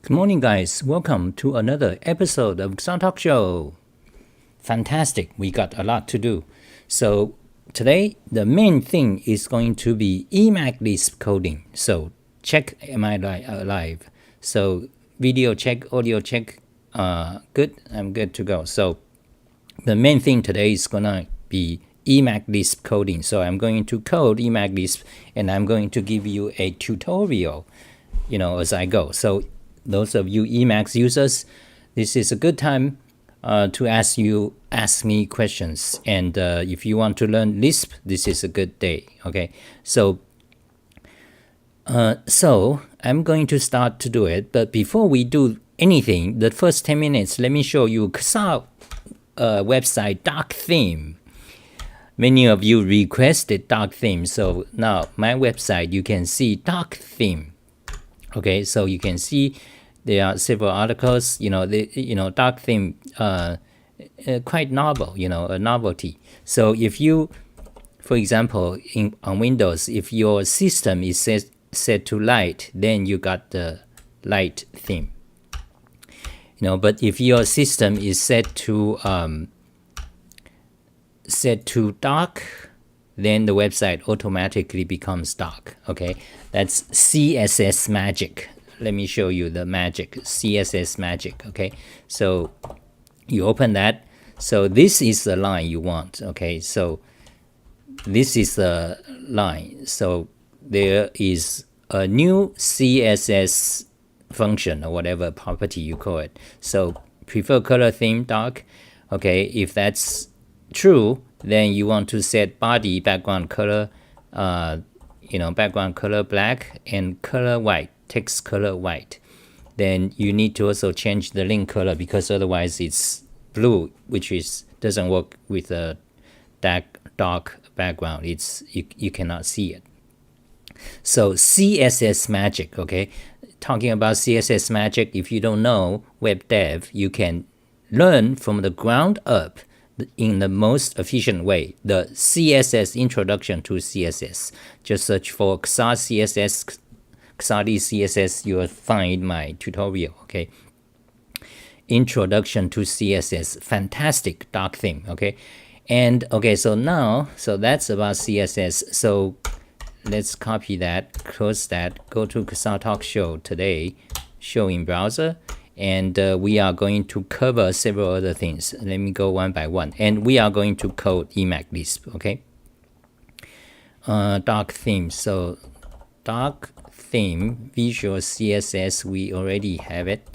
Good morning, guys. Welcome to another episode of Css Talk Show. Fantastic. We got a lot to do. So today, the main thing is going to be Emacs Lisp coding. So check, am I live? So video check, audio check. Good. I'm good to go. So the main thing today is gonna be Emacs Lisp coding. So I'm going to code Emacs Lisp, and I'm going to give you a tutorial, as I go. So those of you Emacs users, this is a good time to ask me questions. And if you want to learn Lisp, this is a good day. Okay, so I'm going to start to do it. But before we do anything, the first 10 minutes, let me show you Css website dark theme. Many of you requested dark theme, so now my website, you can see dark theme. Okay, so you can see there are several articles. Dark theme, quite novel. A novelty. So if you, for example, on Windows, if your system is set to light, then you got the light theme. But if your system is set to dark, then the website automatically becomes dark. Okay, that's Css Magic. Let me show you the magic, Css Magic. Okay, so you open that. So this is the line you want. Okay, so this is the line. So there is a new CSS function or whatever property you call it. So prefer color theme dark. Okay, if that's true, then you want to set body background color, background color black and color white, text color white. Then you need to also change the link color, because otherwise it's blue, which doesn't work with a dark background. You cannot see it. So CSS Magic. Okay, talking about CSS Magic, if you don't know web dev, you can learn from the ground up in the most efficient way, the CSS introduction to CSS. Just search for Css CSS, CSS, you will find my tutorial. Okay, introduction to CSS, fantastic dark theme. Okay, and okay, so that's about CSS. So let's copy that, close that, go to Css Talk Show today, show in browser. And we are going to cover several other things. Let me go one by one. And we are going to code Emacs Lisp, okay? Dark theme. So dark theme, Visual CSS, we already have it.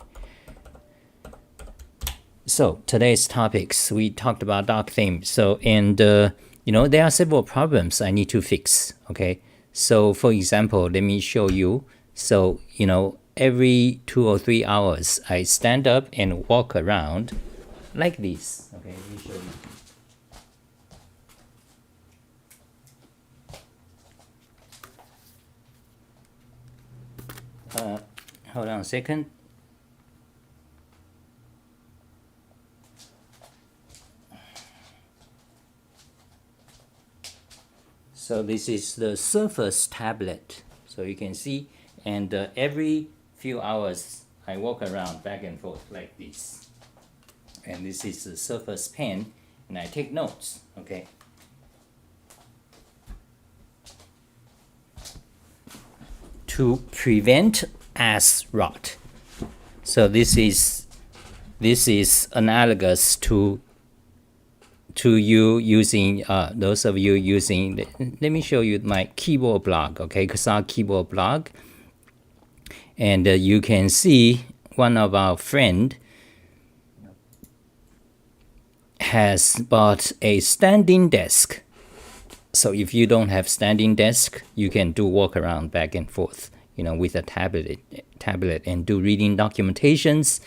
So today's topics, we talked about dark theme. So, and there are several problems I need to fix, okay? So for example, let me show you. So, every 2 or 3 hours, I stand up and walk around like this. Okay, let me show you. Hold on a second. So this is the Surface tablet. So you can see, and every few hours I walk around back and forth like this. And this is the Surface pen, and I take notes. Okay. To prevent ass rot. So this is analogous to you using those of you using. Let me show you my keyboard blog. Okay, Css keyboard blog. And you can see one of our friend has bought a standing desk. So if you don't have standing desk, you can do walk around back and forth, with a tablet and do reading documentations,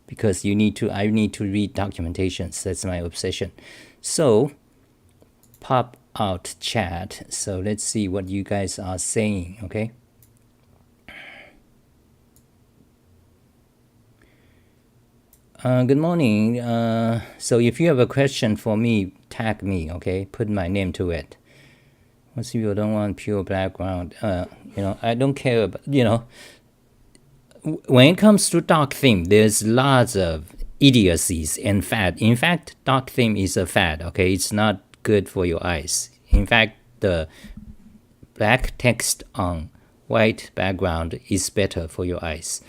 because I need to read documentations. That's my obsession. So pop out chat. So let's see what you guys are saying. Okay. Good morning. So if you have a question for me, tag me, okay? Put my name to it. Most people don't want pure background. I don't care about, when it comes to dark theme, there's lots of idiocies and fad. In fact, dark theme is a fad. Okay, it's not good for your eyes. In fact, the black text on white background is better for your eyes.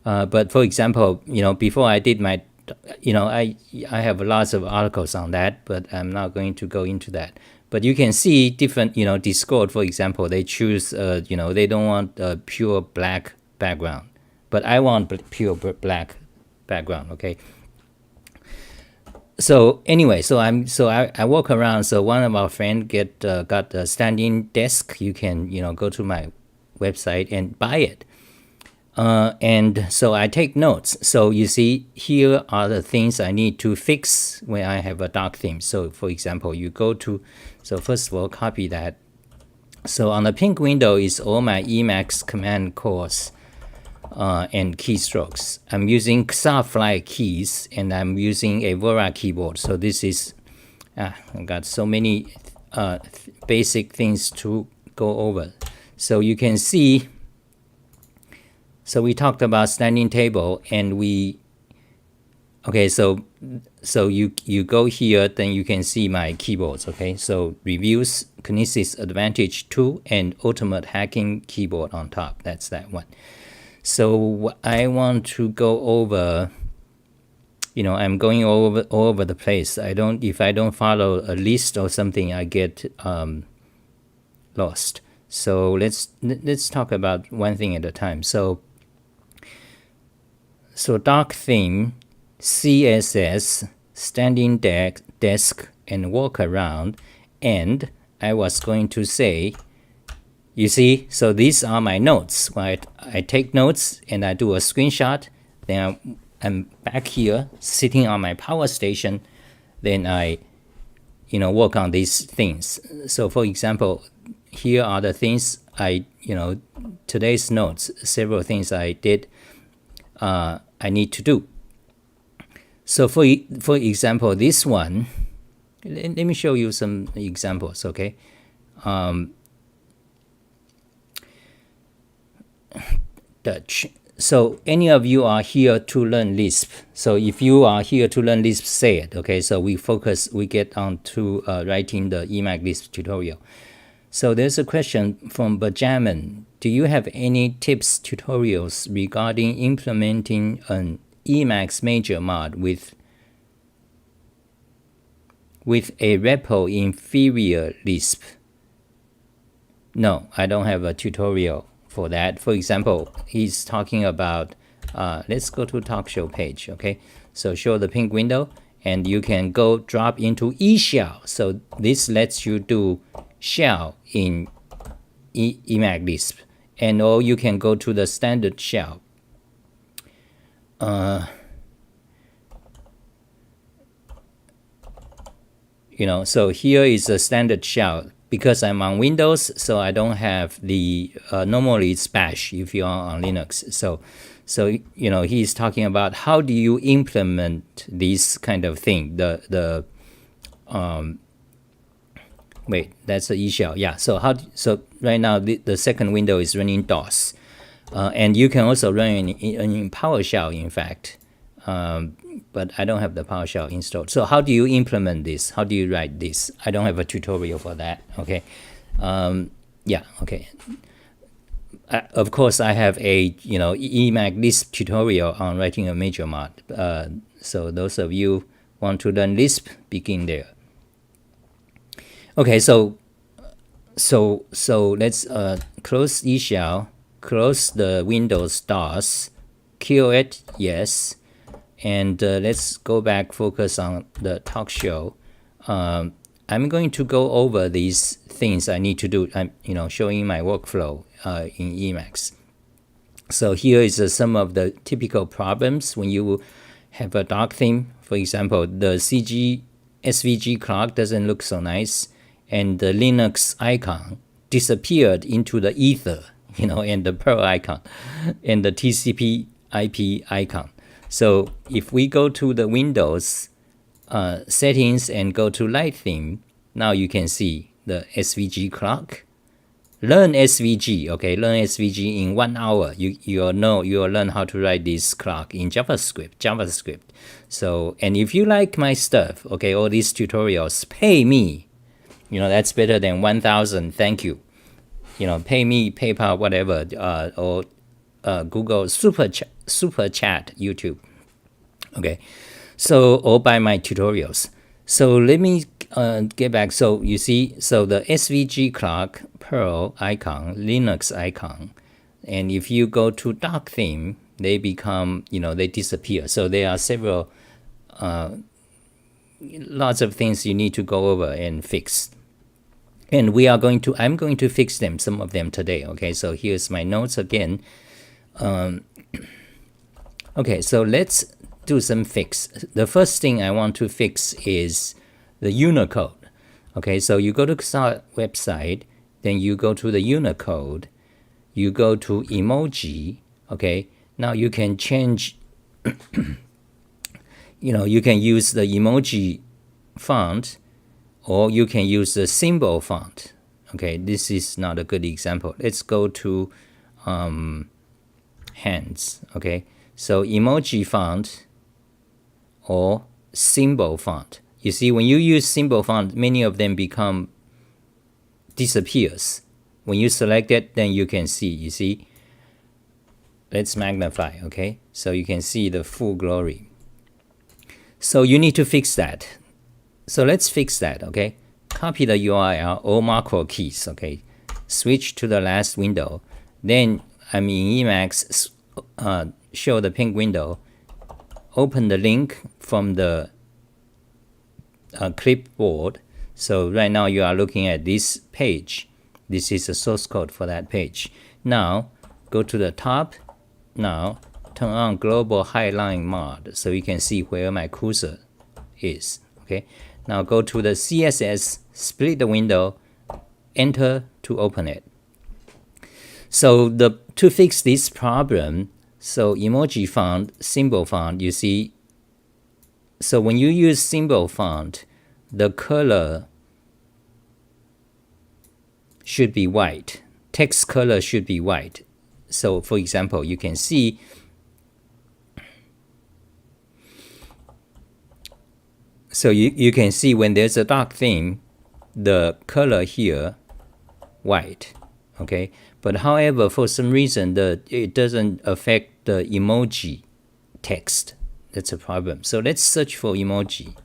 But for example, before I did my, I have lots of articles on that, but I'm not going to go into that. But you can see different, Discord, for example, they choose, they don't want a pure black background, but I want pure black background. Okay. So anyway, I walk around. So one of our friends got a standing desk. You can go to my website and buy it. And so I take notes. So you see, here are the things I need to fix when I have a dark theme. So for example, you go to, so first of all, copy that. So on the pink window is all my Emacs command calls and keystrokes. I'm using Xafly keys and I'm using a Vora keyboard. So this is, I got so many basic things to go over. So you can see, so we talked about standing table and so you go here, then you can see my keyboards. Okay, so reviews, Kinesis Advantage 2 and Ultimate Hacking keyboard on top. That's that one. So I want to go over, I'm going all over the place. If I don't follow a list or something, I get lost. So let's talk about one thing at a time. So dark theme, CSS, standing desk, and walk around. And I was going to say, you see, so these are my notes. Right? I take notes and I do a screenshot. Then I'm back here sitting on my power station. Then I, work on these things. So for example, here are the things today's notes, several things I did, I need to do. So for example, this one, let me show you some examples, okay? Dutch. So any of you are here to learn Lisp. So if you are here to learn Lisp, say it, okay? So we get on to writing the Emacs Lisp tutorial. So there's a question from Benjamin. Do you have any tips, tutorials regarding implementing an Emacs major mod with a repo inferior Lisp? No, I don't have a tutorial for that. For example, he's talking about, let's go to talk show page, okay? So show the pink window and you can go drop into eShell. So this lets you do shell in Emacs Lisp, or you can go to the standard shell. So here is a standard shell. Because I'm on Windows, so I don't have the normally it's bash if you are on Linux. So he's talking about how do you implement this kind of thing. Wait, that's the eShell. Yeah. So right now the second window is running DOS, and you can also run in PowerShell. In fact, but I don't have the PowerShell installed. So how do you implement this? How do you write this? I don't have a tutorial for that. Okay. Yeah. Okay. Of course, I have a Emacs Lisp tutorial on writing a major mod. So those of you want to learn Lisp, begin there. Okay, so let's close eShell, close the Windows DOS, kill it, yes, and let's go back, focus on the talk show. I'm going to go over these things I need to do. I'm showing my workflow in Emacs. So here is some of the typical problems when you have a dark theme. For example, the SVG clock doesn't look so nice, and the Linux icon disappeared into the ether, and the Perl icon, and the TCP IP icon. So if we go to the Windows settings and go to light theme, now you can see the SVG clock learn SVG, okay, learn SVG in 1 hour. You'll learn how to write this clock in JavaScript. So, and if you like my stuff, okay, all these tutorials, pay me. That's better than 1,000. Thank you. Pay me, PayPal, whatever, or Google Super Chat, YouTube. Okay, so or buy my tutorials. So let me get back. So you see, so the SVG clock, Perl icon, Linux icon, and if you go to doc theme, they become, they disappear. So there are several, lots of things you need to go over and fix. And I'm going to fix them, some of them today. Okay, so here's my notes again. Okay, so let's do some fix. The first thing I want to fix is the Unicode. Okay, so you go to start website, then you go to the Unicode, you go to emoji. Okay, now you can change, you can use the emoji font, or you can use the symbol font. Okay, this is not a good example. Let's go to hands. Okay, so emoji font or symbol font. You see, when you use symbol font, many of them disappears. When you select it, then you can see, you see. Let's magnify, okay? So you can see the full glory. So you need to fix that. So let's fix that, okay? Copy the URL or macro keys, okay? Switch to the last window. Then I'm in Emacs, show the pink window. Open the link from the clipboard. So right now you are looking at this page. This is the source code for that page. Now go to the top. Now turn on global highline mod so you can see where my cursor is. Okay. Now go to the CSS, split the window, enter to open it. So to fix this problem, so emoji font, symbol font, you see. So when you use symbol font, the color should be white. Text color should be white. So for example, you can see you can see when there's a dark theme, the color here white. Okay, but however, for some reason it doesn't affect the emoji text. That's a problem. So let's search for emoji.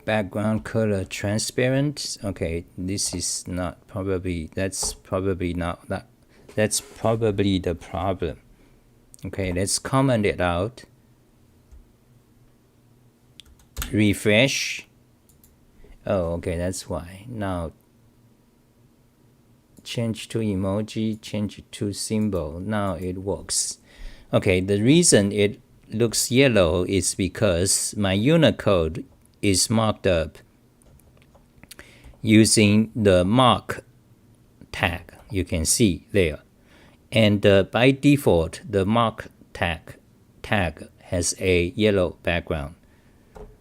Background color transparent. Okay, this is not probably, that's probably the problem. Okay, let's comment it out. Refresh. Oh, okay, that's why. Now change to emoji, change it to symbol. Now it works. Okay, the reason it looks yellow is because my Unicode is marked up using the mark tag. You can see there. And by default, the mark tag has a yellow background.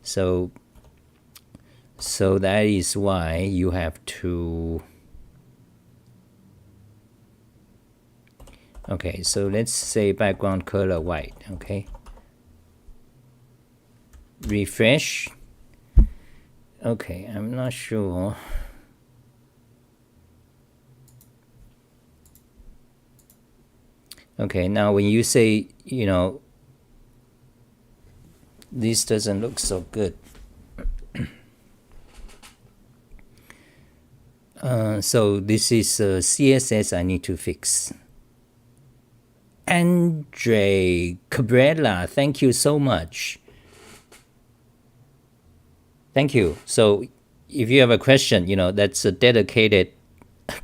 So that is why you have to. Okay, so let's say background color white. Okay. Refresh. Okay, I'm not sure. Okay, now when you say, this doesn't look so good. So this is CSS I need to fix. Andre Cabrera, thank you so much. Thank you. So if you have a question, that's a dedicated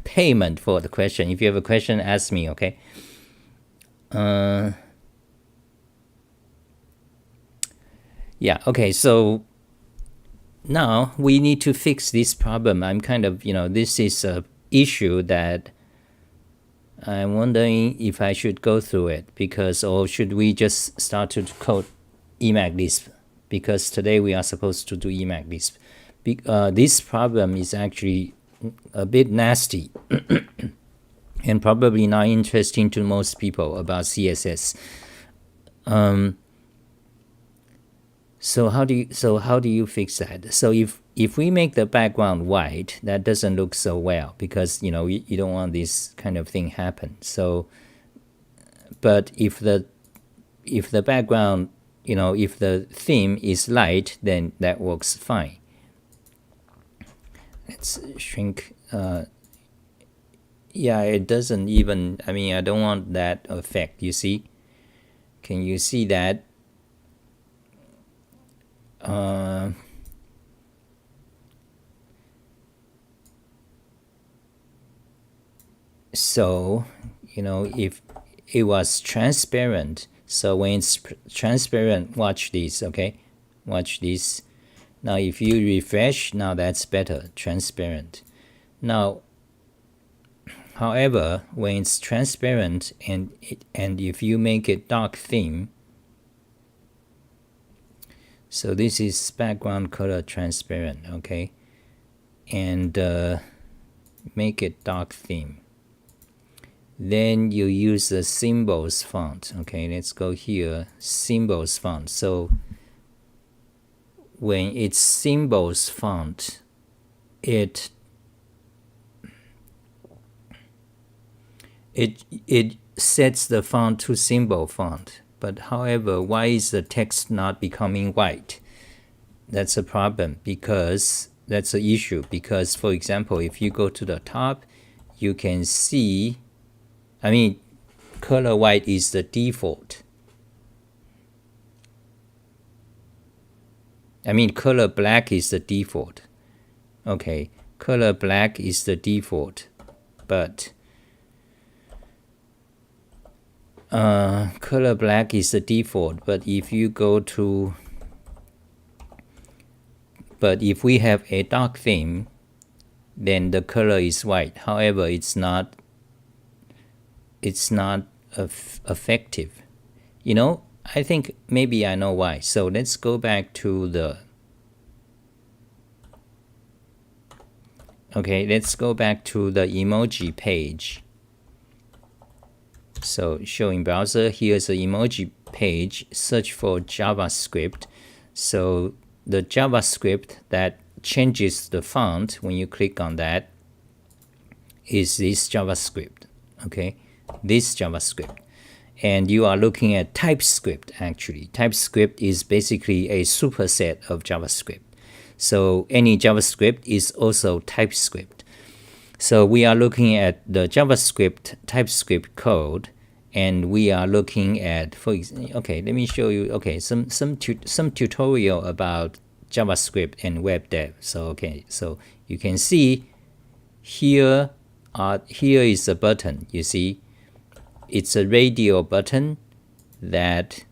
payment for the question. If you have a question, ask me, okay? Yeah, okay, so now we need to fix this problem. I'm kind of, this is a issue that I'm wondering if I should go through it, because, or should we just start to code Emacs Lisp, because today we are supposed to do Emacs Lisp. This problem is actually a bit nasty and probably not interesting to most people about CSS. So how do you fix that? So if we make the background white, that doesn't look so well, because you don't want this kind of thing happen. So, but if the background, if the theme is light, then that works fine. Let's shrink. Yeah, it doesn't even. I mean, I don't want that effect. You see? Can you see that? So, if it was transparent, so when it's transparent, watch this, okay? Watch this. Now, if you refresh, now that's better, transparent. Now, however, when it's transparent and if you make it dark theme, so this is background color transparent, okay? And make it dark theme. Then you use the symbols font. Okay, let's go here, symbols font. So when it's symbols font, it sets the font to symbol font. But however, why is the text not becoming white? That's a problem, because that's an issue. Because, for example, if you go to the top, you can see, I mean, color white is the default. I mean, color black is the default. Okay, color black is the default, but color black is the default. But if you go to, but if we have a dark theme, then the color is white. However, it's not effective. I think maybe I know why. So let's go back to the, let's go back to the emoji page. So showing browser, here's the emoji page, search for JavaScript. So the JavaScript that changes the font when you click on that is this JavaScript, okay? This JavaScript. And you are looking at TypeScript, actually. TypeScript is basically a superset of JavaScript. So any JavaScript is also TypeScript. So we are looking at the JavaScript TypeScript code, and we are looking at, for example, okay, let me show you, some tutorial about JavaScript and web dev. So so you can see here is a button. You see, it's a radial button that,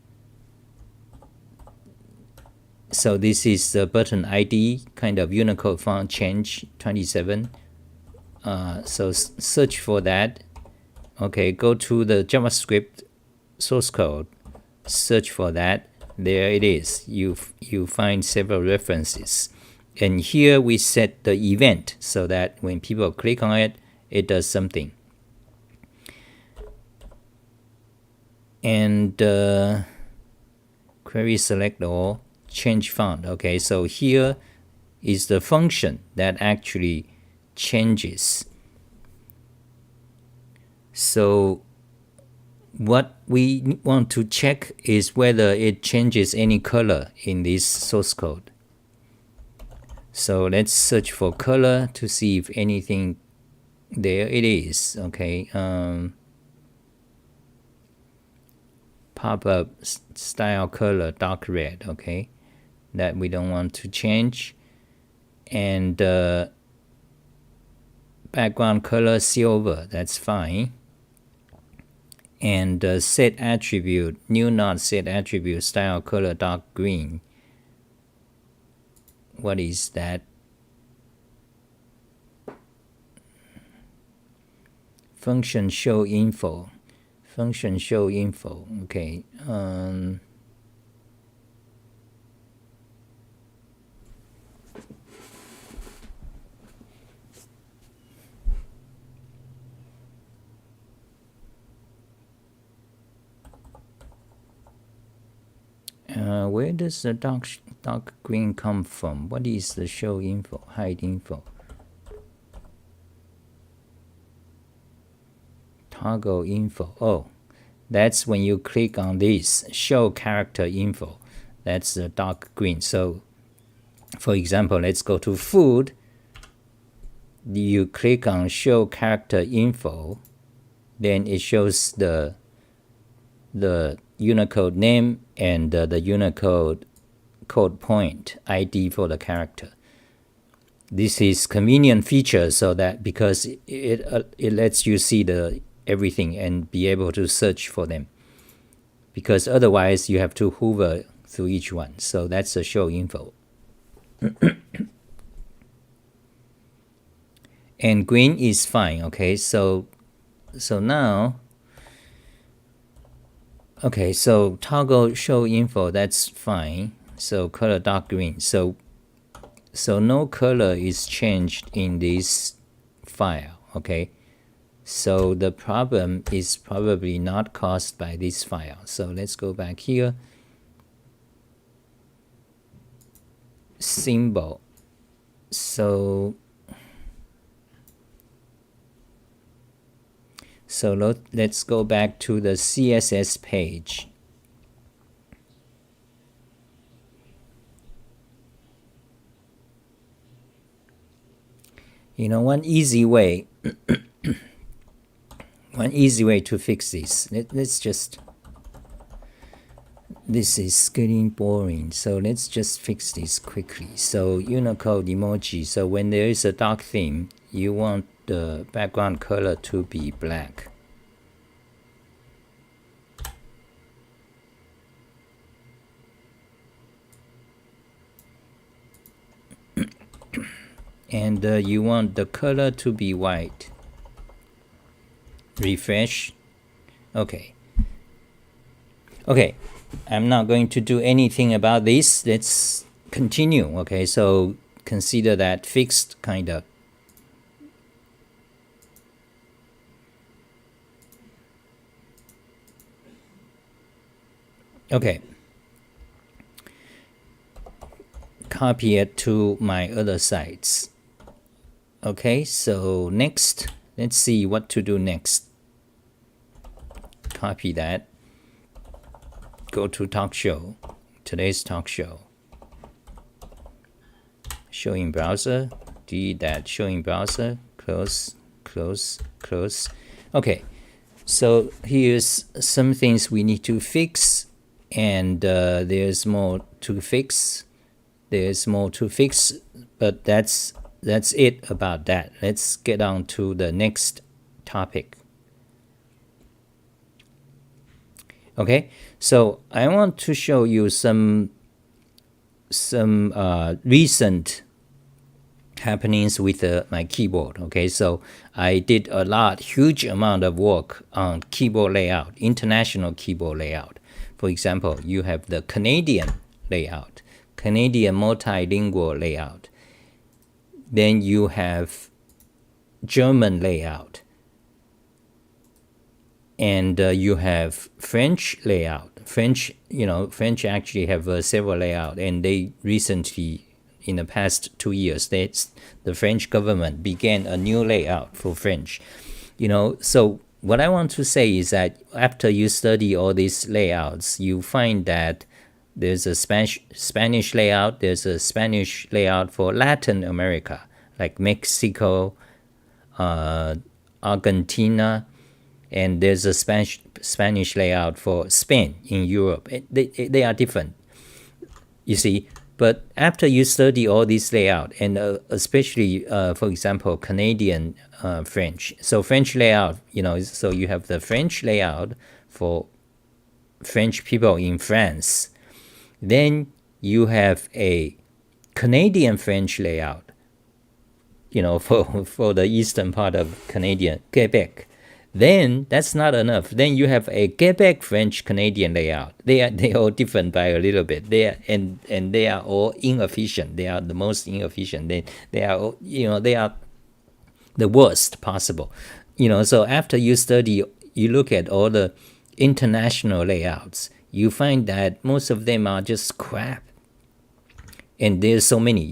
so this is the button ID, kind of Unicode font change 27. So search for that. Okay, go to the JavaScript source code, search for that. There it is. You find several references. And here we set the event so that when people click on it, it does something. And query select all, change font. Okay, so here is the function that actually changes. So what we want to check is whether it changes any color in this source code. So let's search for color to see if anything. There it is. Okay, pop-up style color dark red. Okay, that we don't want to change. And background color silver, that's fine. And set attribute, new node set attribute style color dark green. what is that? Function show info. Function show info. Okay. Where does the dark green come from? What is the show info, hide info? Toggle info. Oh, that's when you click on this show character info. That's the dark green. So, for example, let's go to food. You click on show character info, then it shows the Unicode name and the Unicode code point ID for the character. This is convenient feature so that because it lets you see everything and be able to search for them. Because otherwise you have to hover through each one. So that's the show info. And green is fine. Okay, so now. Okay, so toggle show info, that's fine. So color dark green. So no color is changed in this file, okay? So the problem is probably not caused by this file. So let's go back here. Symbol. So let's go back to the CSS page. You know, one easy way to fix this. Let's just, this is getting boring, so let's just fix this quickly. So Unicode emoji. So when there is a dark theme, you want the background color to be black. And you want the color to be white. Refresh. Okay. Okay, I'm not going to do anything about this. Let's continue. Okay, so consider that fixed, kind of. Okay. Copy it to my other sites. Okay, so next, let's see what to do next. Copy that. Go to talk show, today's talk show. Show in browser, delete that, show in browser, close, close, close. Okay, so here's some things we need to fix, and there's more to fix. There's more to fix, but that's it about that. Let's get on to the next topic. Okay, so I want to show you some recent happenings with my keyboard. Okay, so I did huge amount of work on keyboard layout, international keyboard layout. For example, you have the Canadian layout, Canadian multilingual layout. Then you have German layout. And you have French layout. French actually have several layout, and they recently, in the past 2 years, the French government began a new layout for French. So what I want to say is that after you study all these layouts, you find that there's a Spanish layout, there's a Spanish layout for Latin America, like Mexico, Argentina, and there's a Spanish layout for Spain in Europe. They are different, you see. But after you study all these layout, and especially, for example, Canadian French. So French layout, so you have the French layout for French people in France. Then you have a Canadian French layout, for the eastern part of Canadian, Quebec, then that's not enough. Then you have a Quebec French Canadian layout. They are all different by a little bit. And they are all inefficient. They are the most inefficient. They are all, they are the worst possible. So after you study, you look at all the international layouts, you find that most of them are just crap. And there's so many.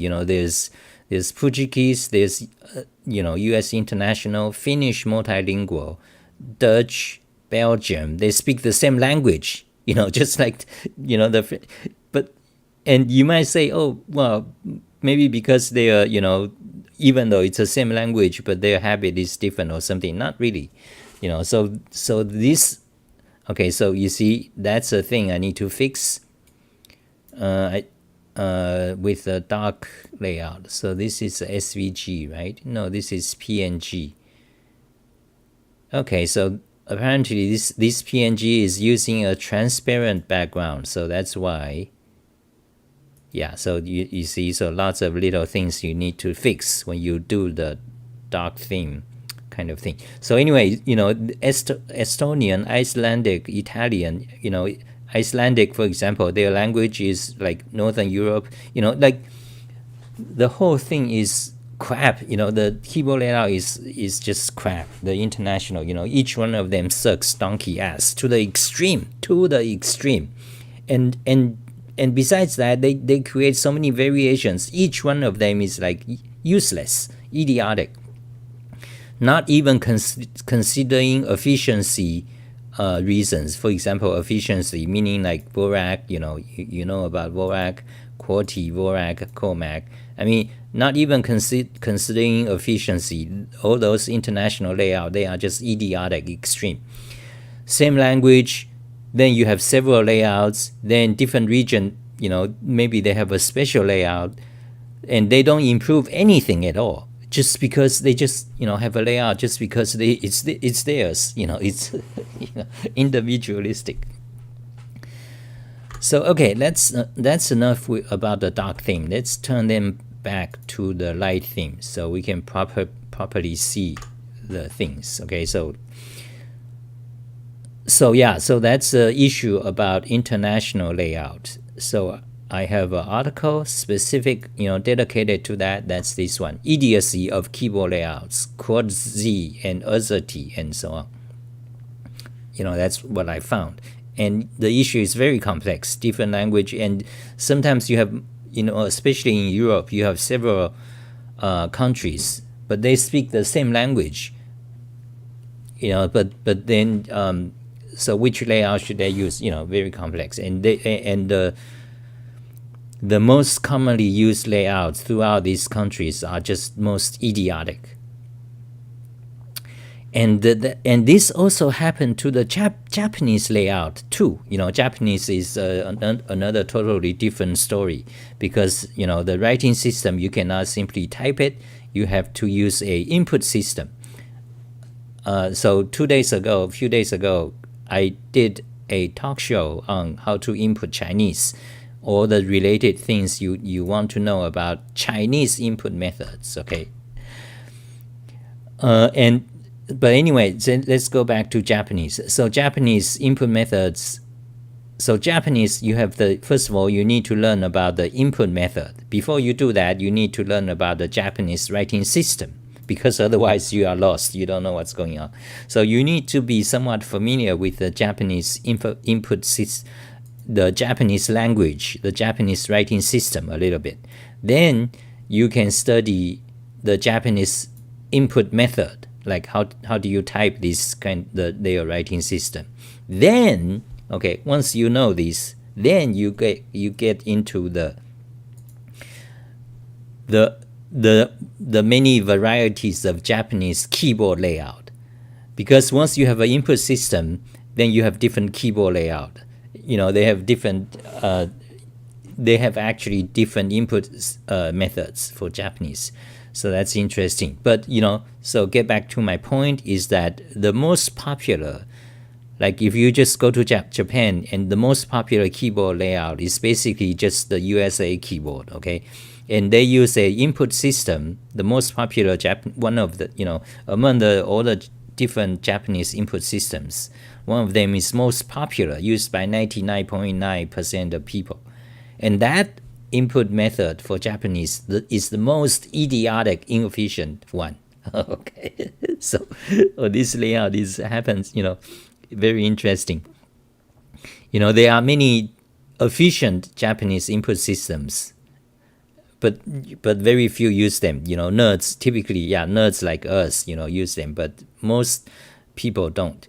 There's Portuguese, there's U.S. International, Finnish multilingual, Dutch, Belgium. They speak the same language, just like and you might say, oh well, maybe because they are even though it's the same language, but their habit is different or something. Not really, So this, okay. So you see, that's a thing I need to fix. With the dark layout. So this is SVG, right? No, this is PNG. Okay, so apparently this PNG is using a transparent background, so that's why. Yeah, so you see, so lots of little things you need to fix when you do the dark theme kind of thing. So anyway, Estonian, Icelandic, Italian, Icelandic, for example, their language is like Northern Europe, like the whole thing is crap. The keyboard layout is just crap. The international, each one of them sucks donkey ass to the extreme. And besides that, they create so many variations. Each one of them is like useless, idiotic. Not even considering efficiency reasons. For example, efficiency, meaning like Vorak, you know about Vorak, QWERTY, Vorak, Comac. I mean, not even considering efficiency. All those international layout, they are just idiotic, extreme. Same language, then you have several layouts, then different region, maybe they have a special layout, and they don't improve anything at all. Just because they just have a layout, just because it's theirs, it's individualistic. So okay, that's enough about the dark theme. Let's turn them back to the light theme so we can properly see the things. Okay, so yeah, so that's the issue about international layout. So I have an article specific, dedicated to that. That's this one: idiocy of keyboard layouts, Quad Z and other T, and so on. That's what I found. And the issue is very complex, different language, and sometimes you have, especially in Europe, you have several countries, but they speak the same language. But then so which layout should they use? Very complex, and the most commonly used layouts throughout these countries are just most idiotic. And this also happened to the Japanese layout too. Japanese is another totally different story, because the writing system, you cannot simply type it. You have to use a input system. So a few days ago, I did a talk show on how to input Chinese, all the related things you want to know about Chinese input methods. Okay. But anyway, let's go back to Japanese. So Japanese input methods. So Japanese, you have first of all, you need to learn about the input method. Before you do that, you need to learn about the Japanese writing system, because otherwise you are lost. You don't know what's going on. So you need to be somewhat familiar with the Japanese input system, the Japanese language, the Japanese writing system a little bit. Then you can study the Japanese input method, like how do you type this their writing system. Then, okay, once you know this, then you get into the many varieties of Japanese keyboard layout. Because once you have an input system, then you have different keyboard layout. They have different they have actually different input methods for Japanese. So that's interesting. But so get back to my point, is that the most popular, like if you just go to Japan, and the most popular keyboard layout is basically just the USA keyboard. Okay, and they use a input system. The most popular one of the, among all the different Japanese input systems, one of them is most popular, used by 99.9% of people, and that input method for Japanese is the most idiotic, inefficient one. Okay, so this layout happens, very interesting. There are many efficient Japanese input systems, but very few use them. Nerds typically, nerds like us, use them, but most people don't.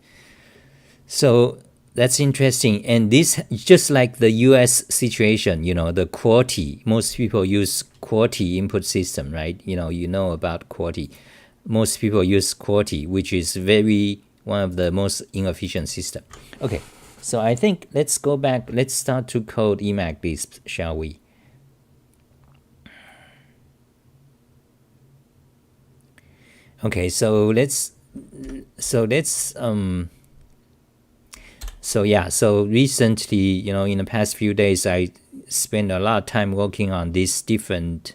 So that's interesting. And this, just like the US situation, the QWERTY, most people use QWERTY input system, right? You know about QWERTY. Most people use QWERTY, which is one of the most inefficient system. Okay, so I think let's go back. Let's start to code Emacs Lisp, shall we? Okay, so recently, in the past few days, I spent a lot of time working on this different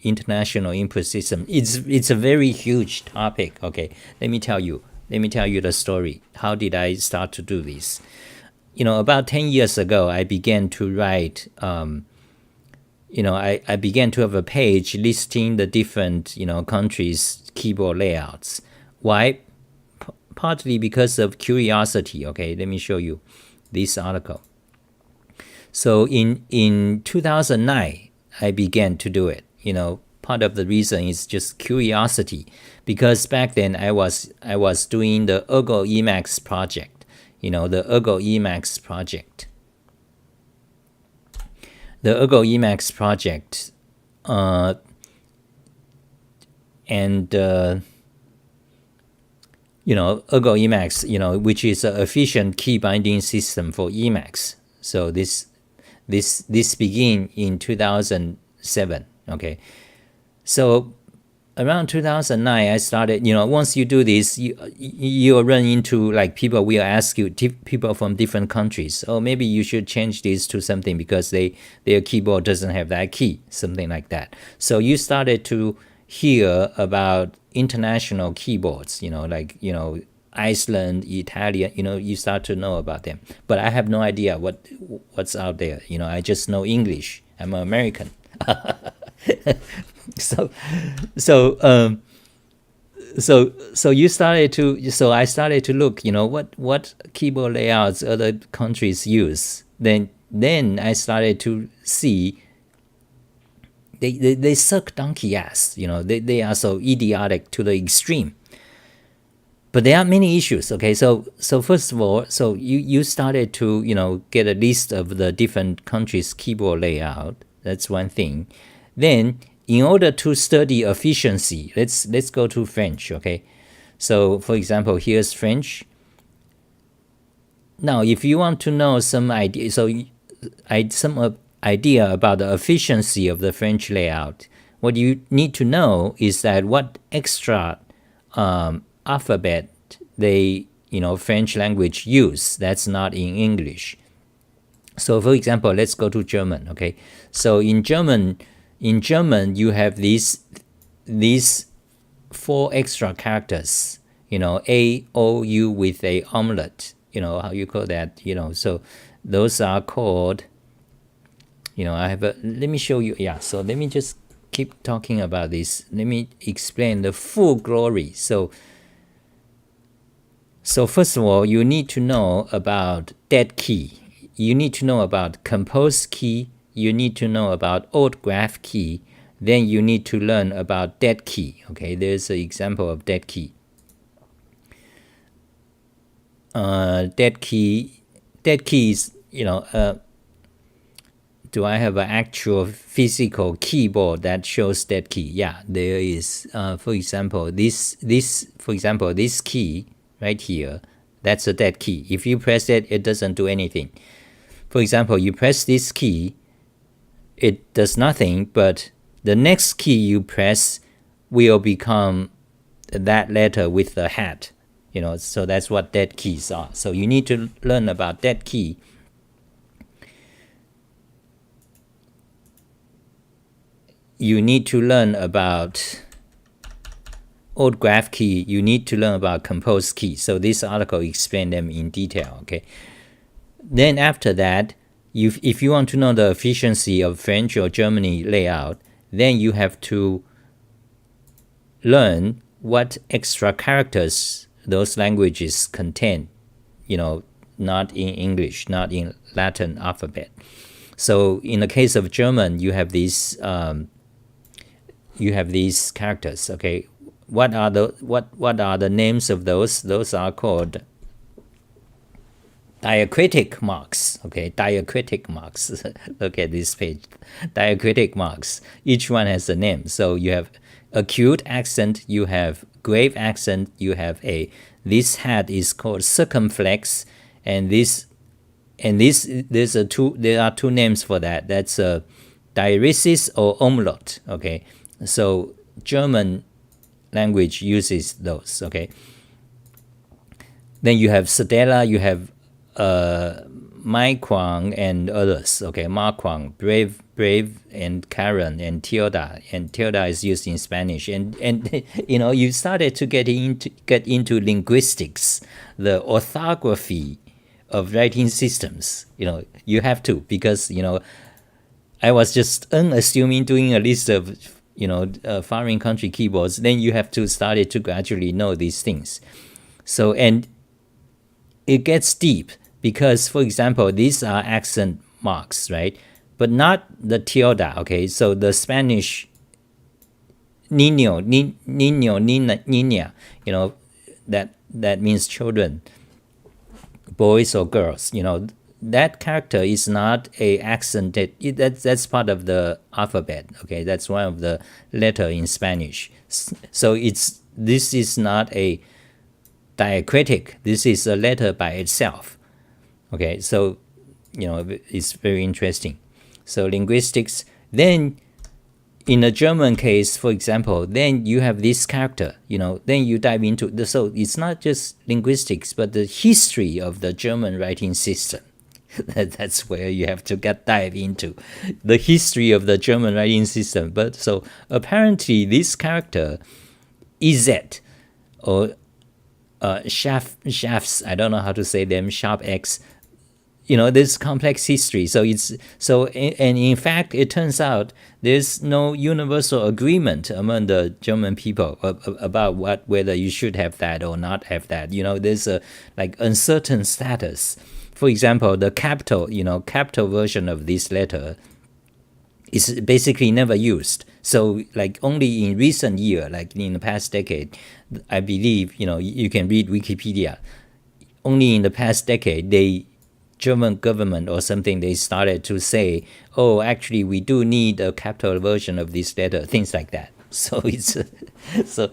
international input system. It's a very huge topic. Okay, let me tell you the story. How did I start to do this? About 10 years ago, I began to write. I began to have a page listing the different countries' keyboard layouts. Why? Partly because of curiosity. Okay, let me show you this article. So in 2009, I began to do it. Part of the reason is just curiosity, because back then I was doing the Ergo Emacs project. The Ergo Emacs project. The Ergo Emacs project, Ergo Emacs, which is an efficient key binding system for Emacs. So this began in 2007. Okay, so around 2009, I started. Once you do this, you'll run into people will ask you, people from different countries, oh, maybe you should change this to something because their keyboard doesn't have that key, something like that. So you started to hear about international keyboards, Iceland, Italian, you start to know about them. But I have no idea what's out there. I just know English. I'm an American. So you started to, so I started to look, what keyboard layouts other countries use. Then I started to see they suck donkey ass. They are so idiotic to the extreme. But there are many issues. Okay, so first of all, so you started to get a list of the different countries' keyboard layout. That's one thing. Then, in order to study efficiency, let's go to French. Okay, so for example, here's French. Now, if you want to know some idea, idea about the efficiency of the French layout, what you need to know is that what extra alphabet they French language use that's not in English. So for example, let's go to German. Okay, so in German you have these 4 extra characters, A, O, U with a omelet, how you call that, so those are called, let me show you. So let me just keep talking about this. Let me explain the full glory. So first of all, you need to know about dead key. You need to know about compose key. You need to know about old graph key. Then you need to learn about dead key. Okay, there's an example of dead key. Dead key is, do I have an actual physical keyboard that shows dead key? Yeah, there is. For example, this key right here, that's a dead key. If you press it, it doesn't do anything. For example, you press this key, it does nothing, but the next key you press will become that letter with the hat. So that's what dead keys are. So you need to learn about dead key. you need to learn about old graph key, you need to learn about compose key. So this article explains them in detail, okay? Then after that, if you want to know the efficiency of French or Germany layout, then you have to learn what extra characters those languages contain, not in English, not in Latin alphabet. So in the case of German, you have these characters, okay? What are the names of those? Those are called diacritic marks, okay? Diacritic marks. Look at this page. Diacritic marks. Each one has a name. So you have acute accent, you have grave accent, you have this head is called circumflex, and there are two names for that. That's diaresis or umlaut, okay? So German language uses those, okay? Then you have Sedela, you have Maiquang and others, okay? Marquang, brave, and Karen and tilde is used in Spanish, and you started to get into linguistics, the orthography of writing systems. You have to, because I was just unassuming doing a list of foreign country keyboards. Then you have to start to gradually know these things. So, and it gets deep, because for example, these are accent marks, right? But not the tilde, okay? So the Spanish niño, niña, that means children, boys or girls, that character is not a accent. That's part of the alphabet, okay? That's one of the letter in Spanish. So this is not a diacritic. This is a letter by itself, okay? So it's very interesting. So linguistics. Then in the German case, for example, then you have this character, then you dive into so it's not just linguistics, but the history of the German writing system. That's where you have to dive into the history of the German writing system. But so apparently this character EZ or shafts, I don't know how to say them, sharp X, this complex history. And in fact, it turns out there's no universal agreement among the German people about whether you should have that or not have that. There's a uncertain status. For example, the capital version of this letter is basically never used. So only in recent year, in the past decade, I believe, you can read Wikipedia. Only in the past decade, German government or something, they started to say, oh, actually, we do need a capital version of this letter, things like that. So it's so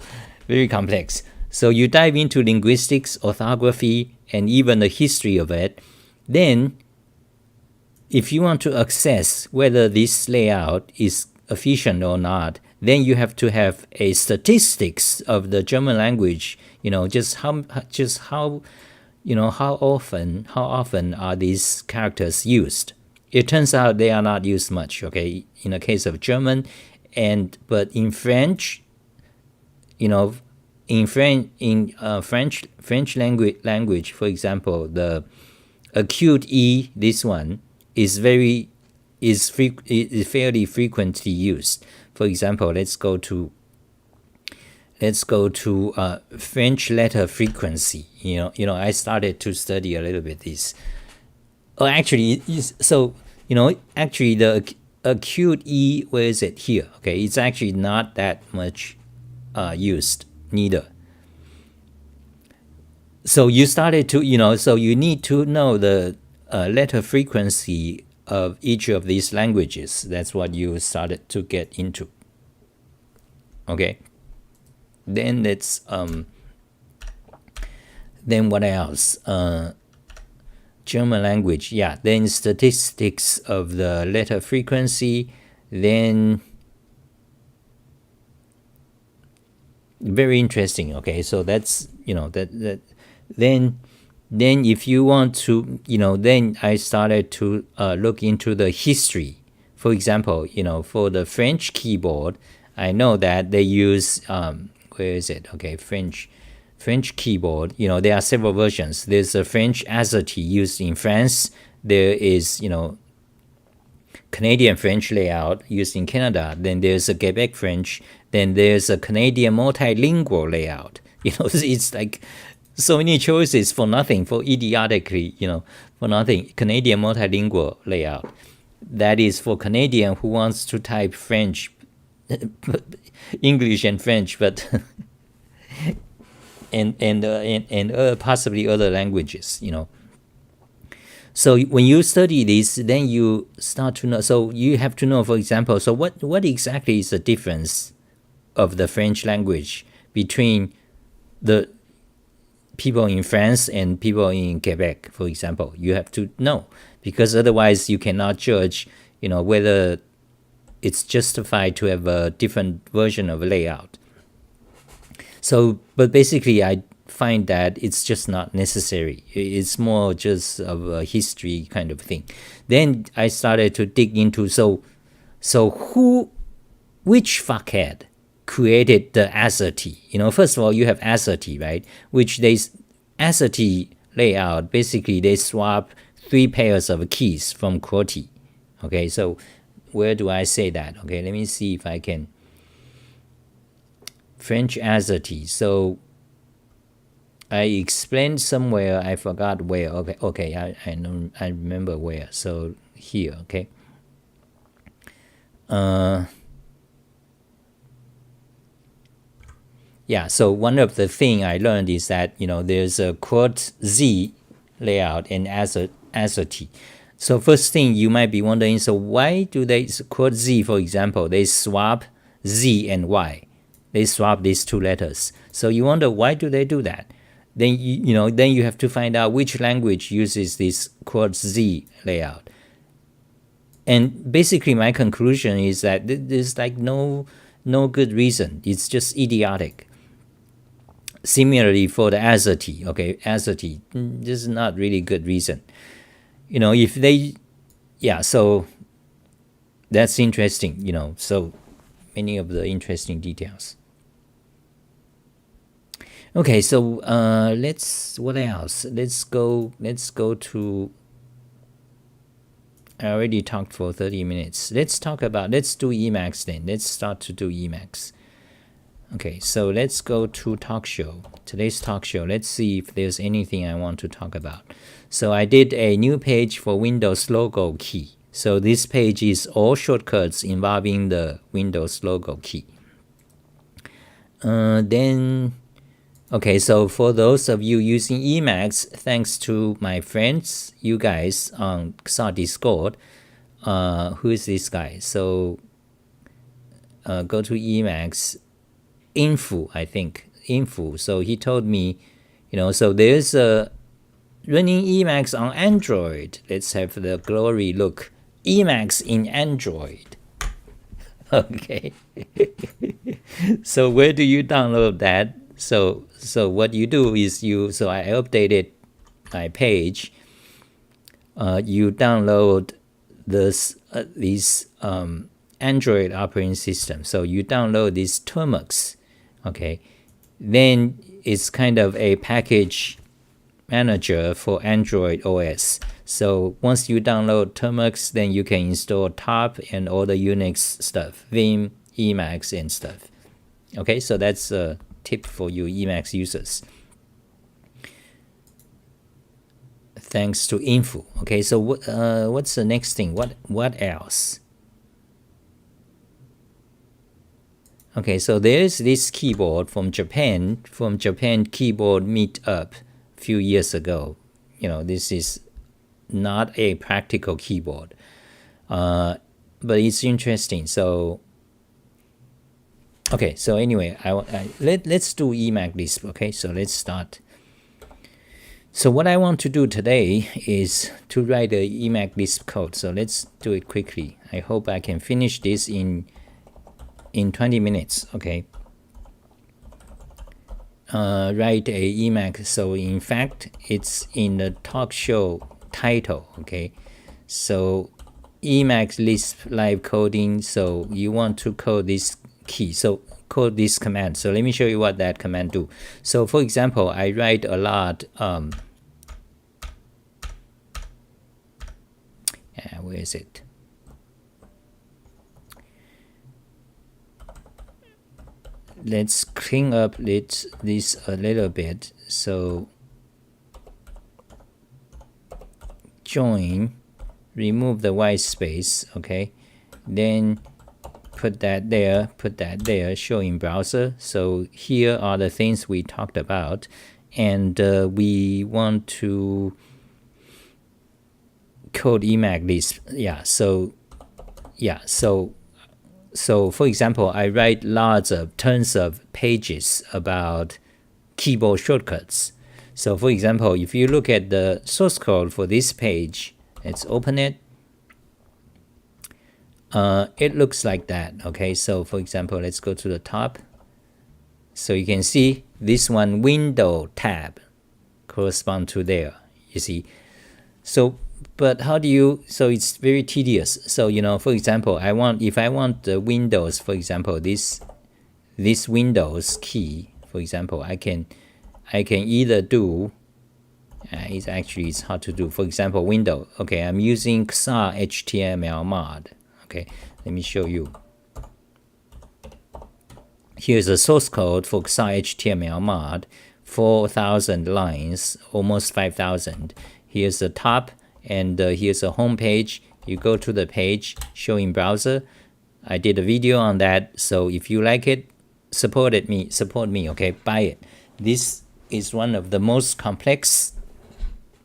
very complex. So you dive into linguistics, orthography, and even the history of it. Then, if you want to access whether this layout is efficient or not, then you have to have a statistics of the German language. Just how often are these characters used? It turns out they are not used much, okay, in the case of German, but in French, French language, for example, the acute E, this one is fairly frequently used. For example, let's go to French letter frequency. I started to study a little bit this. Oh, actually, actually the acute E, where is it? Here. Okay, it's actually not that much used neither. So you started to, so you need to know the letter frequency of each of these languages. That's what you started to get into. Okay. Then let's then what else? German language, yeah. Then statistics of the letter frequency. Then very interesting. Okay, so that's then if you want to, then I started to look into the history for example, for the French keyboard, I know that they use where is it? Okay, French keyboard. There are several versions. There's a French AZERTY used in France. There is Canadian French layout used in Canada. Then there's a Quebec French. Then there's a Canadian multilingual layout. It's like so many choices for nothing, for idiotically, for nothing. Canadian multilingual layout. That is for Canadian who wants to type French, English and French, but and possibly other languages, So when you study this, then you start to know. So you have to know, for example, so what exactly is the difference of the French language between the people in France and people in Quebec, for example? You have to know, because otherwise you cannot judge, whether it's justified to have a different version of a layout. So, but basically I find that it's just not necessary. It's more just of a history kind of thing. Then I started to dig into, which fuckhead created the AZERTY? First of all, you have AZERTY, right? Which AZERTY layout, basically they swap 3 pairs of keys from QWERTY. Okay, so where do I say that? Okay, let me see if I can. French AZERTY. So I explained somewhere, I forgot where. Okay, I know, I remember where. So here, okay. Yeah, so one of the thing I learned is that, there's a QWERTY layout and AZERTY. So first thing you might be wondering, so why do they, QWERTY, for example, they swap Z and Y. They swap these 2 letters. So you wonder, why do they do that? Then then you have to find out which language uses this QWERTY layout. And basically my conclusion is that there's like no good reason. It's just idiotic. Similarly for the AZERTY, okay, AZERTY, this is not really good reason. If they, yeah, so that's interesting, so many of the interesting details. Okay, so what else? Let's go to, I already talked for 30 minutes. Let's do Emacs then. Let's start to do Emacs. Okay, so let's go to talk show. Today's talk show. Let's see if there's anything I want to talk about. So I did a new page for Windows logo key. So this page is all shortcuts involving the Windows logo key. Okay, so for those of you using Emacs, thanks to my friends, you guys on Discord, who is this guy? So go to Emacs info, I think, info. So he told me, so there's a running Emacs on Android. Let's have the glory look. Emacs in Android. Okay. So where do you download that? So what you do is so I updated my page. You download these Android operating system. So you download this Termux, okay? Then it's kind of a package manager for Android OS. So once you download Termux, then you can install Top and all the Unix stuff, Vim, Emacs, and stuff. Okay, so that's a tip for you Emacs users. Thanks to info. Okay, so what's the next thing? What else? Okay, so there's this keyboard from Japan Keyboard Meetup a few years ago. This is not a practical keyboard, but it's interesting. So okay, so anyway, let's do Emacs Lisp. Okay, so let's start. So what I want to do today is to write a Emacs Lisp code. So let's do it quickly. I hope I can finish this in 20 minutes. Okay. Write a Emacs. So in fact, it's in the talk show title. Okay. So Emacs Lisp live coding. So you want to code this key. So code this command. So let me show you what that command do. So for example, I write a lot. Where is it? Let's clean up this a little bit. So join, remove the white space, okay, then put that there, show in browser. So here are the things we talked about, and we want to code Emacs Lisp. So for example, I write tons of pages about keyboard shortcuts. So for example, if you look at the source code for this page, let's open it. It looks like that, okay? So for example, let's go to the top. So you can see this one, window tab, correspond to there, you see. So but how do you, so it's very tedious. So for example, if I want the Windows, for example, this Windows key, for example, I can either do it's hard to do. For example, window, okay, I'm using Css HTML mod. Okay, let me show you. Here's the source code for Css HTML mod, 4,000 lines, almost 5,000. Here's the top, and here's a home page. You go to the page, show in browser. I did a video on that, so if you like it, support me, okay, buy it. This is one of the most complex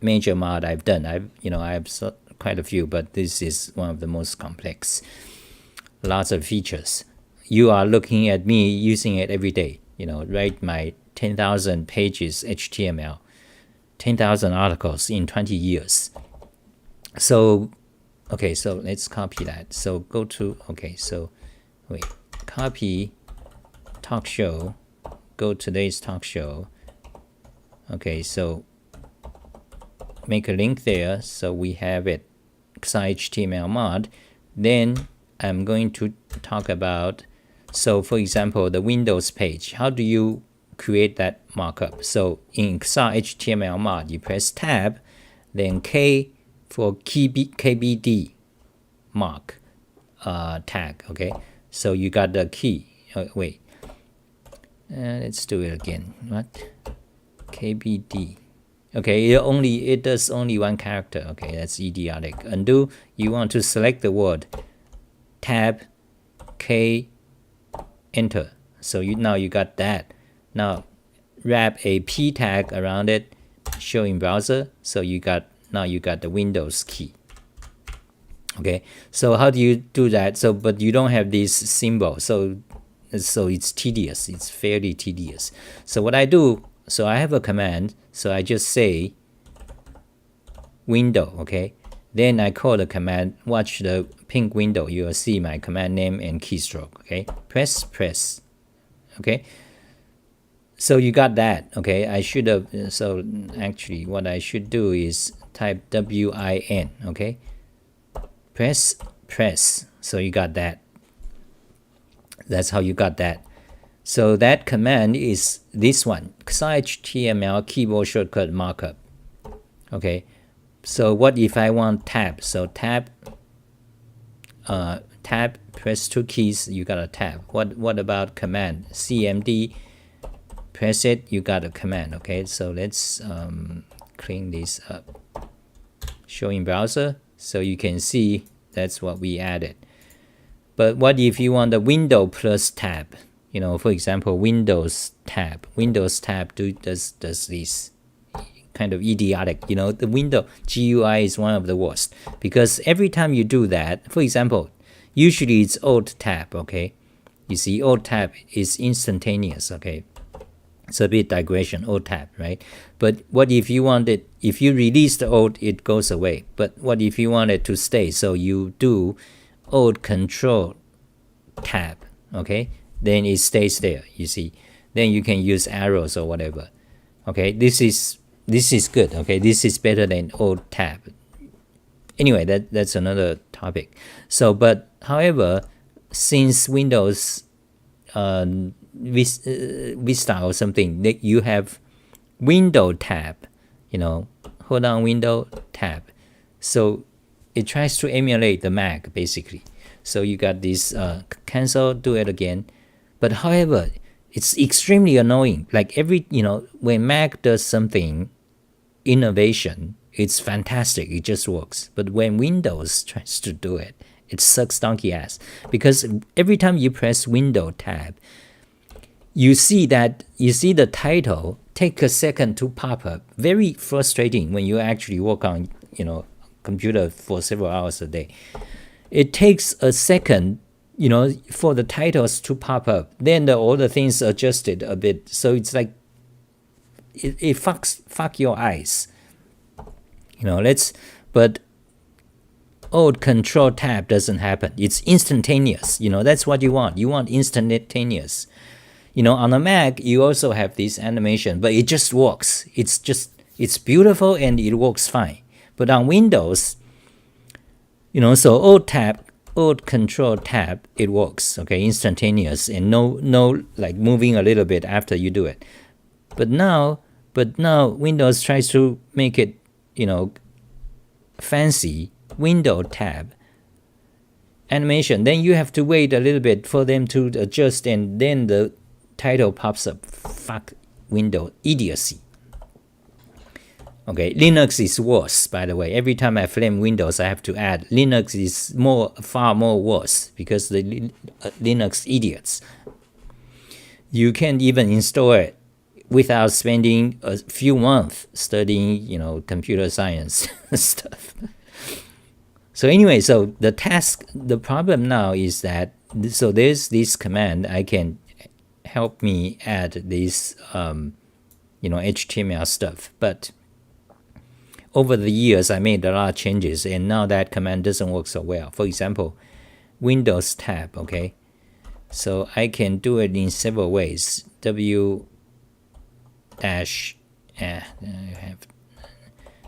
major mod I've done. I have quite a few, but this is one of the most complex. Lots of features. You are looking at me using it every day. Write my 10,000 pages HTML, 10,000 articles in 20 years. So, okay, so let's copy that. So go to, okay, so wait, copy talk show, go to today's talk show. Okay, so make a link there. So we have it, Css HTML mod. Then I'm going to talk about, so for example, the Windows page. How do you create that markup? So in Css HTML mod, you press tab, then K for KBD mark tag. Okay, so you got the key. Wait, let's do it again. What? KBD. Okay, it does only one character. Okay, that's idiotic. Undo. You want to select the word, tab, K, enter. So now you got that. Now wrap a P tag around it, show in browser. So now you got the Windows key. Okay, so how do you do that? So but you don't have this symbol, so it's tedious. It's fairly tedious. So what I do, so I have a command. So I just say window. Okay, then I call the command. Watch the pink window. You will see my command name and keystroke. Okay, press. Okay, so you got that. Okay, I should have, so actually what I should do is type WIN. Okay, press. So you got that. That's how you got that. So that command is this one, Css HTML keyboard shortcut markup. Okay, so what if I want tab? So tab, press two keys, you got a tab. What about command? CMD, press it, you got a command. Okay, so let's clean this up. Show in browser, so you can see that's what we added. But what if you want the window plus tab? For example, Windows tab does this kind of idiotic. The window GUI is one of the worst, because every time you do that, for example, usually it's Alt tab. Okay, you see Alt tab is instantaneous. Okay, it's a bit digression, Alt tab, right? But what if you want it, if you release the Alt, it goes away. But what if you want it to stay? So you do Alt Control tab. Okay, then it stays there, you see. Then you can use arrows or whatever. Okay, this is good. Okay, this is better than Alt tab. Anyway, that's another topic. So, but however, since Windows Vista or something, that you have Window tab, hold on Window tab. So it tries to emulate the Mac basically. So you got this cancel, do it again. But however, it's extremely annoying. Like when Mac does something, innovation, it's fantastic. It just works. But when Windows tries to do it, it sucks donkey ass. Because every time you press Window tab, you see the title take a second to pop up. Very frustrating when you actually work on computer for several hours a day. It takes a second for the titles to pop up. Then all the things adjusted a bit. So it's like it fuck your eyes. But Alt Control Tab doesn't happen. It's instantaneous. That's what you want. You want instantaneous. On a Mac, you also have this animation, but it just works. It's beautiful and it works fine. But on Windows, so Alt Control Tab, it works, okay, instantaneous, and no like moving a little bit after you do it. But now Windows tries to make it, fancy. Window tab animation. Then you have to wait a little bit for them to adjust, and then the title pops up. Fuck Windows idiocy. Okay, Linux is worse, by the way. Every time I flame Windows, I have to add Linux is far more worse because the Linux idiots. You can't even install it without spending a few months studying, computer science stuff. So anyway, so the problem now is that, so there's this command I can help me add this, HTML stuff, but over the years, I made a lot of changes, and now that command doesn't work so well. For example, Windows tab, okay? So I can do it in several ways.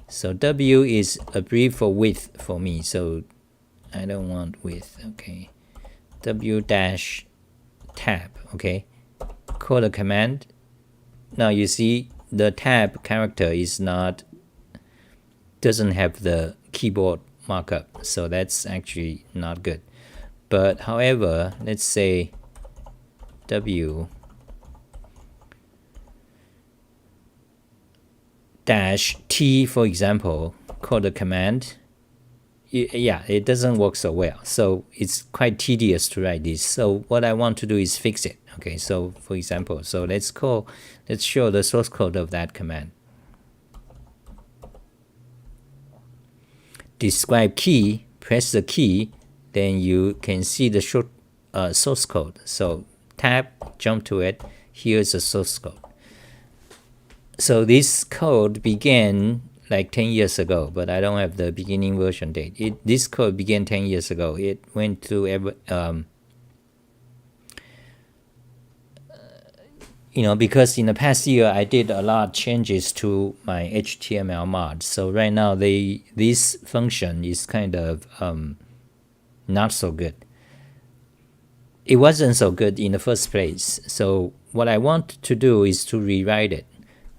So W is a brief for width for me, so I don't want width, okay? W-tab, okay? Call the command. Now you see the tab character doesn't have the keyboard markup, so that's actually not good. But however, let's say W -T, for example, call the command. Yeah, it doesn't work so well, so it's quite tedious to write this. So what I want to do is fix it. Okay, so for example, so let's show the source code of that command. Describe key, press the key, then you can see the short source code. So tab, jump to it, here's the source code. So this code began like 10 years ago, but I don't have the beginning version date. This code began 10 years ago. It went through because in the past year I did a lot of changes to my HTML mods. So right now this function is kind of not so good. It wasn't so good in the first place. So what I want to do is to rewrite it.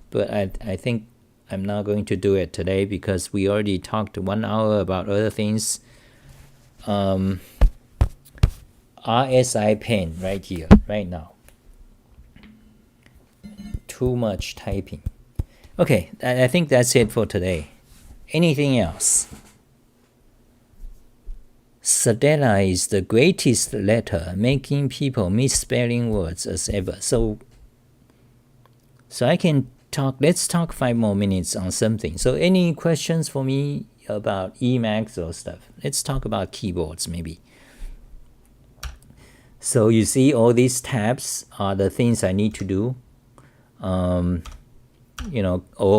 But I think I'm not going to do it today because we already talked 1 hour about other things. RSI pen right here, right now. Too much typing. Okay, I think that's it for today. Anything else? Sadella is the greatest letter, making people misspelling words as ever. So I can talk. Let's talk 5 more minutes on something. So any questions for me about Emacs or stuff? Let's talk about keyboards maybe. So you see all these tabs are the things I need to do. Or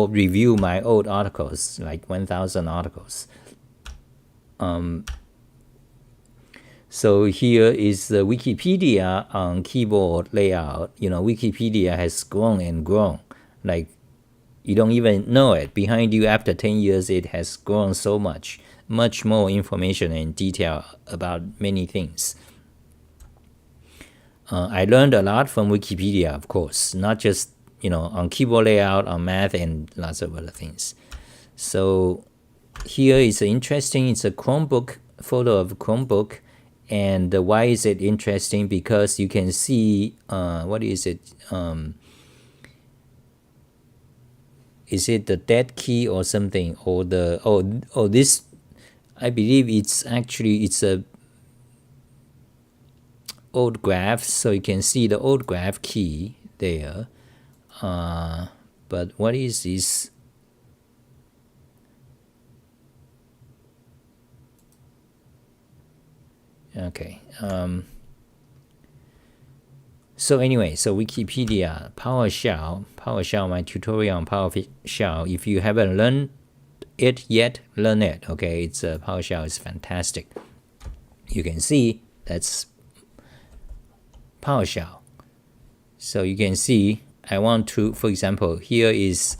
review my old articles, like 1,000 articles. So here is the Wikipedia on keyboard layout. Wikipedia has grown and grown. Like, you don't even know it. Behind you, after 10 years, it has grown so much. much more information and detail about many things. I learned a lot from Wikipedia, of course, not just on keyboard layout, on math, and lots of other things. So here is interesting. It's a Chromebook, photo of Chromebook. And why is it interesting? Because you can see, what is it? Is it the dead key or something? Or the, this, I believe it's a old graph. So you can see the old graph key there. But what is this? Okay. So anyway, so Wikipedia, PowerShell, my tutorial on PowerShell. If you haven't learned it yet, learn it. Okay, it's PowerShell is fantastic. You can see that's PowerShell. So you can see I want to, for example, here is,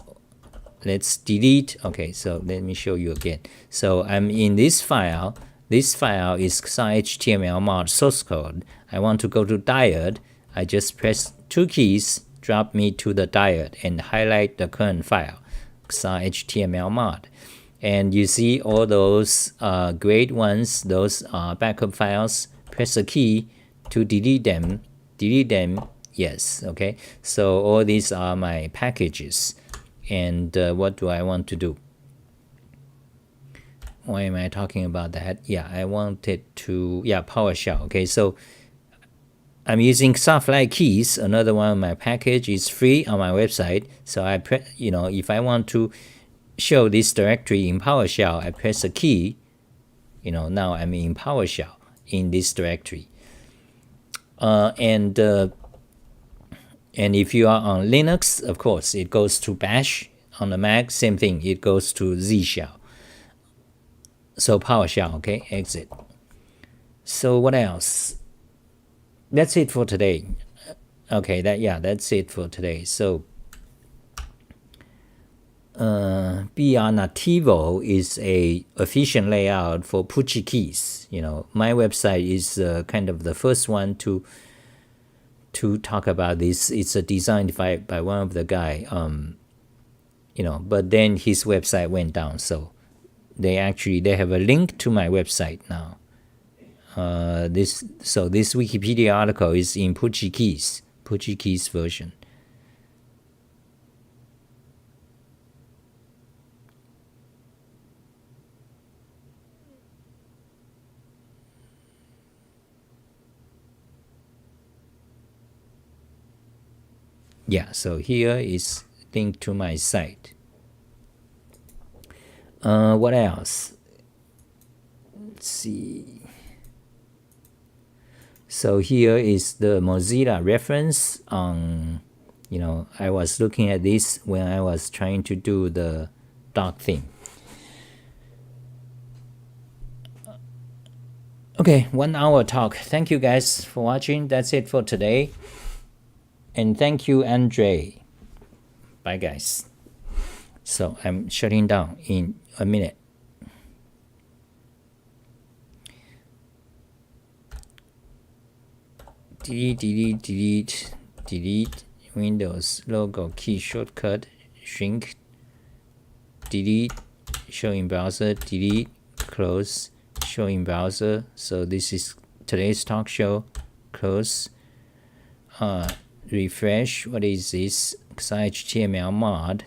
let's delete. Okay, so let me show you again. So I'm in this file. This file is XHTML mod source code. I want to go to diode. I just press two keys, drop me to the diode, and highlight the current file, XHTML mod. And you see all those great ones, those backup files. Press a key to delete them. Delete them, yes, okay. So all these are my packages. And what do I want to do? Why am I talking about that? Yeah, I wanted to, PowerShell. Okay, so I'm using soft-like keys. Another one of my package is free on my website. So I press, if I want to show this directory in PowerShell, I press a key. Now I'm in PowerShell in this directory. And if you are on Linux, of course, it goes to Bash. On the Mac, same thing. It goes to Z shell. So PowerShell, okay, exit. So what else? That's it for today. Okay, that's it for today. So BR Nativo is a efficient layout for punchy keys. My website is kind of the first one to talk about this. It's designed by one of the guy. But then his website went down, so they have a link to my website now. This Wikipedia article is in punchy keys version. Yeah, so here is link to my site. What else? Let's see. So here is the Mozilla reference on, I was looking at this when I was trying to do the doc theme. Okay, 1 hour talk. Thank you guys for watching. That's it for today. And thank you, Andre. Bye, guys. So I'm shutting down in a minute. Delete Windows logo key shortcut, shrink, delete, show in browser, delete, close, show in browser. So this is today's talk show. Close, refresh. What is this? XHTML mod.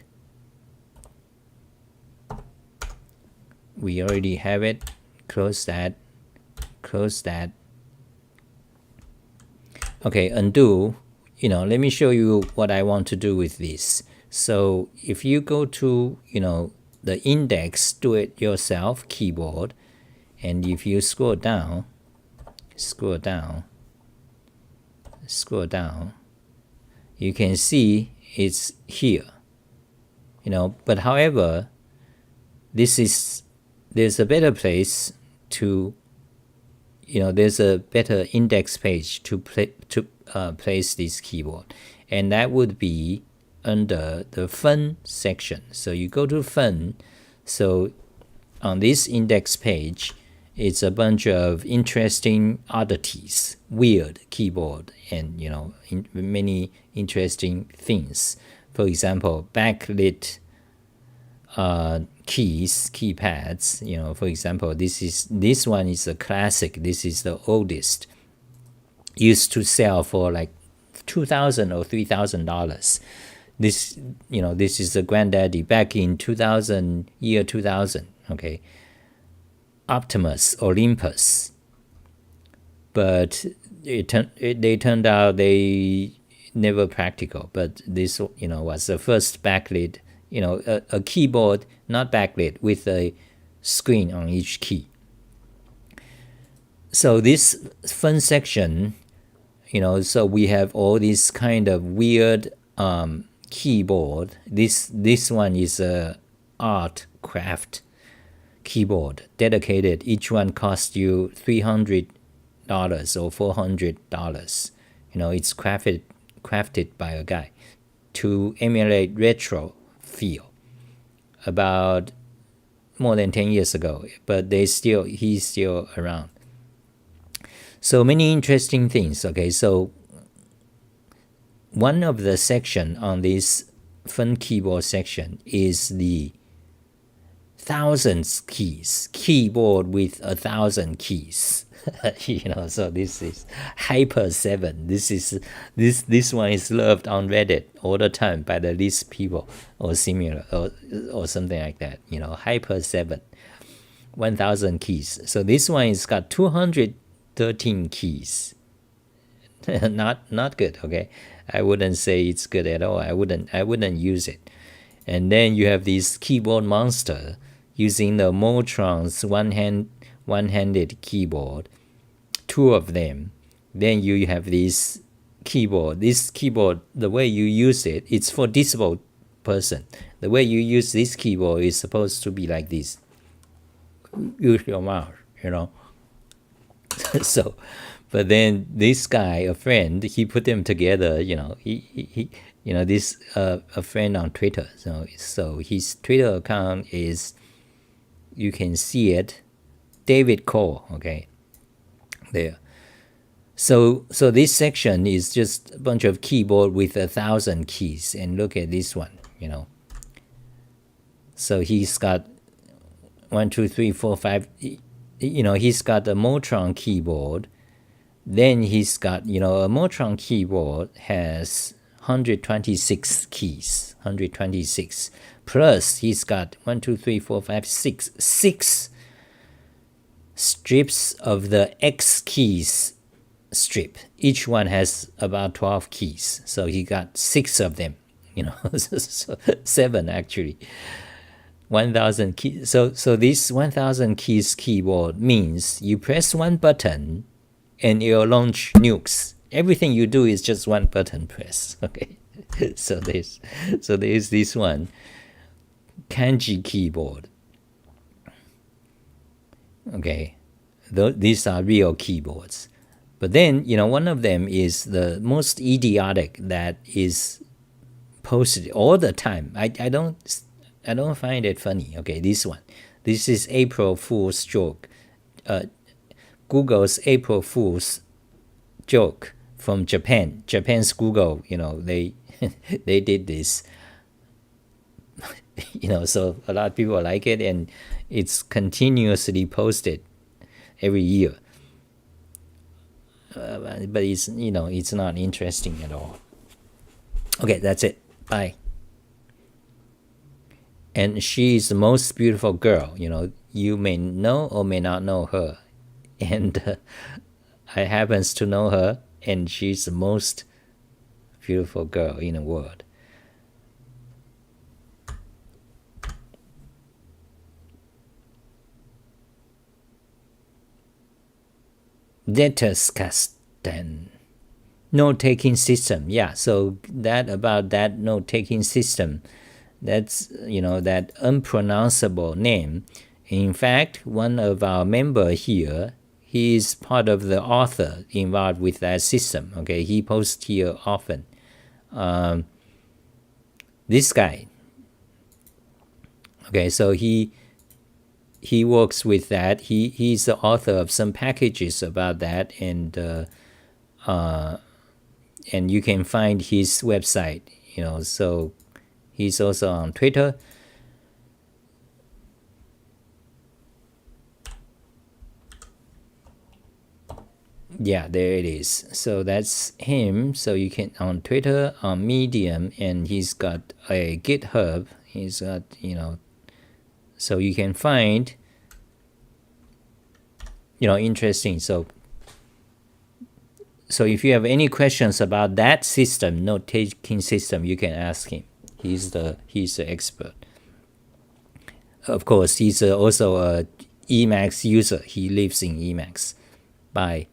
We already have it. Close that. Close that. Okay, undo. Let me show you what I want to do with this. So if you go to, the index do-it-yourself keyboard, and if you scroll down, you can see it's here. But however, there's a better place to, there's a better index page to place this keyboard, and that would be under the fun section. So you go to fun. So on this index page, it's a bunch of interesting oddities, weird keyboard, and many interesting things. For example, backlit keypads. For example, this one is a classic. This is the oldest. Used to sell for like $2,000 or $3,000. This is the granddaddy back in 2000. Okay, Optimus, Olympus. But they turned out they never practical. But this was the first backlit. A keyboard not backlit with a screen on each key. So this fun section, so we have all these kind of weird keyboard. This one is a art craft keyboard dedicated. Each one costs you $300 or $400. It's crafted by a guy to emulate retro feel about more than 10 years ago, but he's still around. So many interesting things. Okay, so one of the section on this fun keyboard section is the thousands keys, keyboard with 1,000 keys. So this is Hyper 7. This one is loved on Reddit all the time by the least people or similar or something like that. Hyper 7, 1,000 keys. So this one is got 213 keys. Not good. Okay, I wouldn't say it's good at all. I wouldn't use it. And then you have this keyboard monster using the Motron's one-handed keyboard, 2 of them. Then you have this keyboard. This keyboard, the way you use it, it's for disabled person. The way you use this keyboard is supposed to be like this. Use your mouse, So, but then this guy, a friend, he put them together. This a friend on Twitter. So his Twitter account is, you can see it, David Cole. Okay, there. So this section is just a bunch of keyboard with 1,000 keys, and look at this one. So he's got 1, 2, 3, 4, 5. He's got a Motron keyboard. Then he's got, a Motron keyboard has 126 keys, 126. Plus, he's got 1, 2, 3, 4, 5, 6 strips of the X keys strip. Each one has about 12 keys. So he got 6 of them, so 7 actually. 1,000 keys. So this 1,000 keys keyboard means you press one button and it'll launch nukes. Everything you do is just one button press. Okay. So there's this one, kanji keyboard. Okay. These are real keyboards. But then, one of them is the most idiotic that is posted all the time. I don't find it funny. Okay, this one. This is April Fool's joke. Google's April Fool's joke from Japan. Japan's Google, they they did this. So a lot of people like it, and it's continuously posted every year. But it's it's not interesting at all. Okay, that's it. Bye. And she is the most beautiful girl. You may know or may not know her, and I happens to know her, and she's the most beautiful girl in the world. Dataskasten note-taking system. Yeah, so about that note-taking system, that's that unpronounceable name. In fact, one of our member here, he is part of the author involved with that system. Okay, he posts here often. This guy. Okay, so he he works with that. He's the author of some packages about that, and you can find his website, so he's also on Twitter. Yeah, there it is. So that's him. So you can on Twitter, on Medium, and he's got a GitHub. He's got, so you can find, interesting. So if you have any questions about that system, note-taking system, you can ask him. He's the expert. Of course, he's also a Emacs user. He lives in Emacs. Bye.